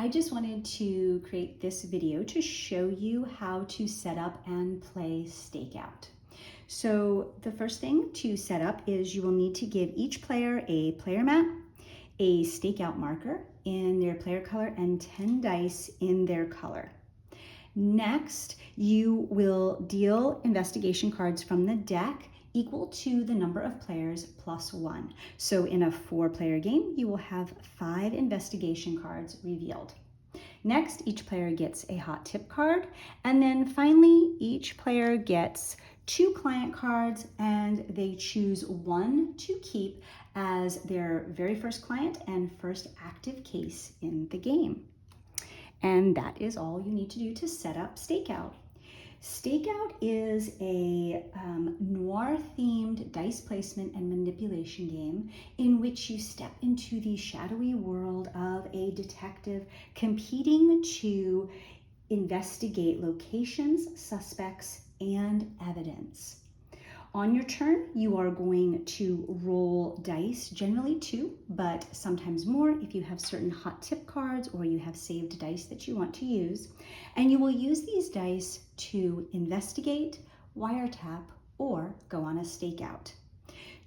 I just wanted to create this video to show you how to set up and play Stakeout. So the first thing to set up is you will need to give each player a player mat, a Stakeout marker in their player color, and 10 dice in their color. Next, you will deal investigation cards from the deck equal to the number of players plus 1. So in a 4-player game, you will have 5 investigation cards revealed. Next, each player gets a hot tip card, and then finally, each player gets 2 client cards, and they choose one to keep as their very first client and first active case in the game. And that is all you need to do to set up Stakeout. Stakeout is a noir-themed dice placement and manipulation game in which you step into the shadowy world of a detective competing to investigate locations, suspects, and evidence. On your turn, you are going to roll dice, generally 2, but sometimes more if you have certain hot tip cards or you have saved dice that you want to use. And you will use these dice to investigate, wiretap, or go on a stakeout.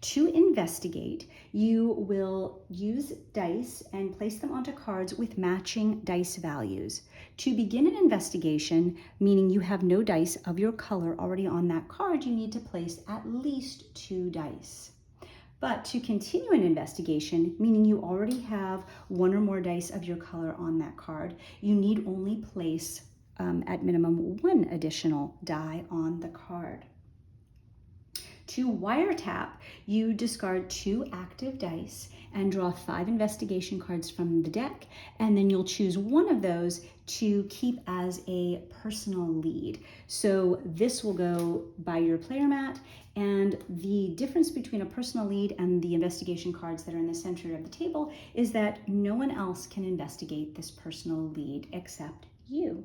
To investigate, you will use dice and place them onto cards with matching dice values. To begin an investigation, meaning you have no dice of your color already on that card, you need to place at least 2 dice. But to continue an investigation, meaning you already have 1 or more dice of your color on that card, you need only place at minimum 1 additional die on the card. To wiretap, you discard 2 active dice and draw 5 investigation cards from the deck, and then you'll choose one of those to keep as a personal lead. So this will go by your player mat, and the difference between a personal lead and the investigation cards that are in the center of the table is that no one else can investigate this personal lead except you.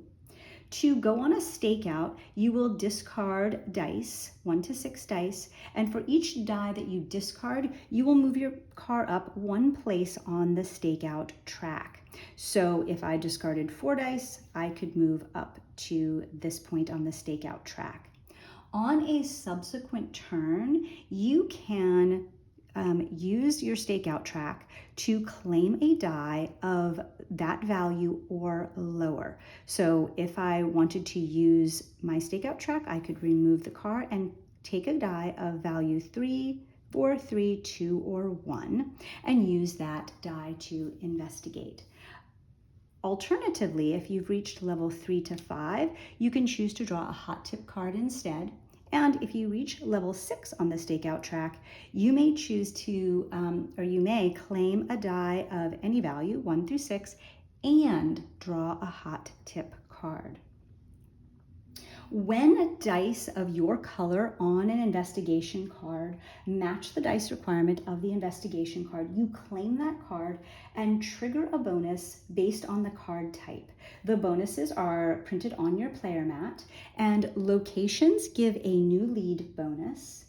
To go on a stakeout, you will discard dice, 1 to 6 dice, and for each die that you discard, you will move your car up 1 place on the stakeout track. So if I discarded 4 dice, I could move up to this point on the stakeout track. On a subsequent turn, you can use your stakeout track to claim a die of that value or lower. So if I wanted to use my stakeout track, I could remove the card and take a die of value 3, 4, 3, 2, or 1 and use that die to investigate. Alternatively, if you've reached level 3 to 5, you can choose to draw a hot tip card instead. And if you reach level 6 on the stakeout track, you may choose to, or you may claim a die of any value, 1 through 6, and draw a hot tip card. When dice of your color on an investigation card match the dice requirement of the investigation card, you claim that card and trigger a bonus based on the card type. The bonuses are printed on your player mat, and locations give a new lead bonus.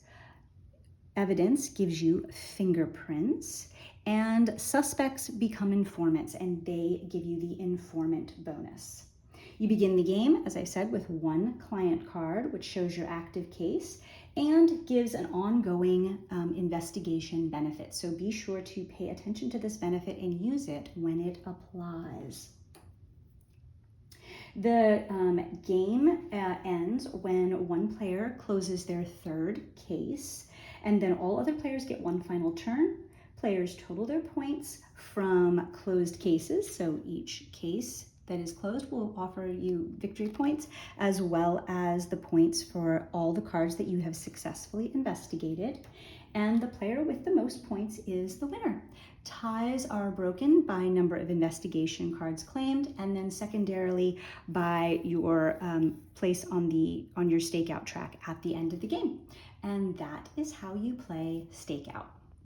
Evidence gives you fingerprints, and suspects become informants, and they give you the informant bonus. You begin the game, as I said, with 1 client card, which shows your active case and gives an ongoing investigation benefit. So be sure to pay attention to this benefit and use it when it applies. The game ends when 1 player closes their 3rd case, and then all other players get 1 final turn. Players total their points from closed cases, so each case that is closed will offer you victory points, as well as the points for all the cards that you have successfully investigated. And the player with the most points is the winner. Ties are broken by number of investigation cards claimed, and then secondarily by your place on your stakeout track at the end of the game. And that is how you play Stakeout.